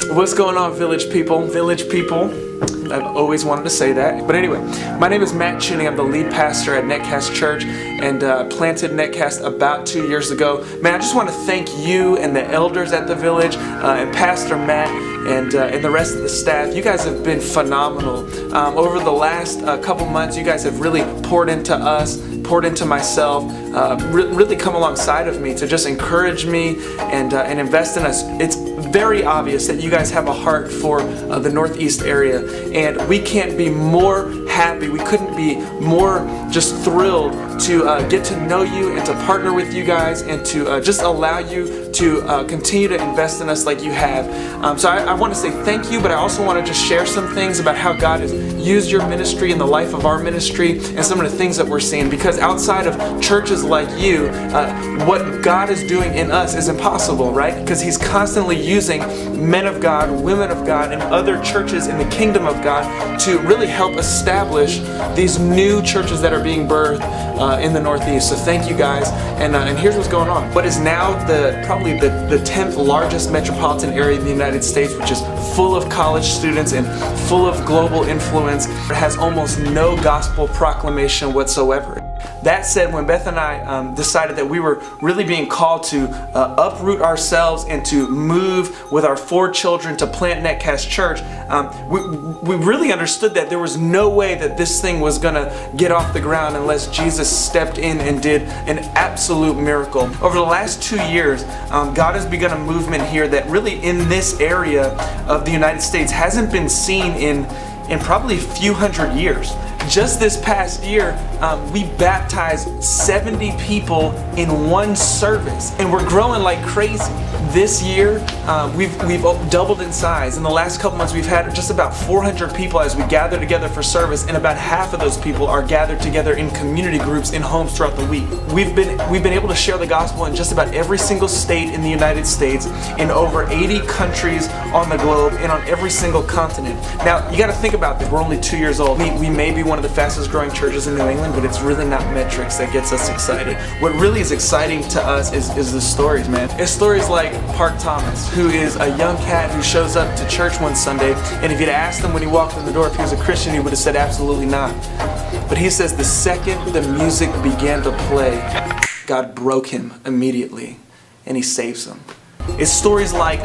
What's going on, village people? Village people. I've always wanted to say that. But anyway, my name is Matt Chewning. I'm the lead pastor at Netcast Church and planted Netcast about 2 years ago. Man, I just want to thank you and the elders at the village and Pastor Matt and the rest of the staff. You guys have been phenomenal. Over the last couple months, you guys have really poured into us, poured into myself, really come alongside of me to just encourage me and invest in us. It's very obvious that you guys have a heart for the Northeast area, and we can't be more happy. We couldn't be more just thrilled to get to know you and to partner with you guys and to just allow you to continue to invest in us like you have. So I want to say thank you, but I also want to just share some things about how God has used your ministry in the life of our ministry and some of the things that we're seeing, because outside of churches like you, what God is doing in us is impossible, right? Because He's constantly using men of God, women of God, and other churches in the kingdom of God to really help establish these new churches that are being birthed in the Northeast. So thank you guys, and here's what's going on. What is now probably the 10th largest metropolitan area in the United States, which is full of college students and full of global influence, has almost no gospel proclamation whatsoever. That said, when Beth and I decided that we were really being called to uproot ourselves and to move with our 4 children to plant Netcast Church, we really understood that there was no way that this thing was going to get off the ground unless Jesus stepped in and did an absolute miracle. Over the last 2 years, God has begun a movement here that really in this area of the United States hasn't been seen in probably a few hundred years. Just this past year, we baptized 70 people in one service, and we're growing like crazy. This year, we've doubled in size. In the last couple months, we've had just about 400 people as we gather together for service, and about half of those people are gathered together in community groups in homes throughout the week. We've been able to share the gospel in just about every single state in the United States, in over 80 countries on the globe, and on every single continent. Now, you got to think about this. We're only 2 years old. We may be one of the fastest growing churches in New England, but it's really not metrics that gets us excited. What really is exciting to us is the stories, man. It's stories like Park Thomas, who is a young cat who shows up to church one Sunday, and if you'd asked him when he walked in the door if he was a Christian, he would have said absolutely not. But he says the second the music began to play, God broke him immediately, and He saves him. It's stories like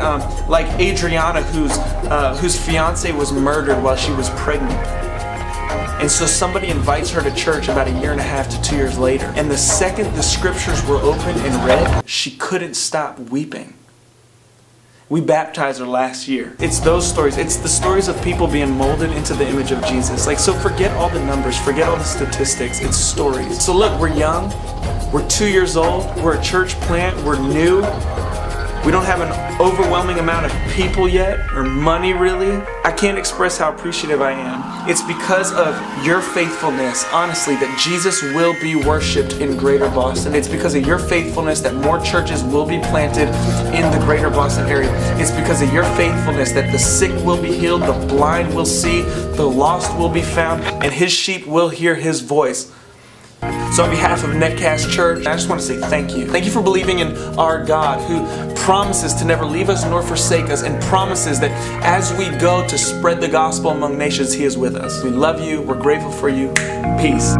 Adriana, whose fiance was murdered while she was pregnant. And so somebody invites her to church about 1.5 to 2 years later. And the second the scriptures were opened and read, she couldn't stop weeping. We baptized her last year. It's those stories. It's the stories of people being molded into the image of Jesus. So forget all the numbers, forget all the statistics. It's stories. So look, we're young. We're 2 years old. We're a church plant. We're new. We don't have an overwhelming amount of people yet, or money really. I can't express how appreciative I am. It's because of your faithfulness, honestly, that Jesus will be worshiped in Greater Boston. It's because of your faithfulness that more churches will be planted in the Greater Boston area. It's because of your faithfulness that the sick will be healed, the blind will see, the lost will be found, and His sheep will hear His voice. So on behalf of Netcast Church, I just want to say thank you. Thank you for believing in our God, who promises to never leave us nor forsake us, and promises that as we go to spread the gospel among nations, He is with us. We love you. We're grateful for you. Peace.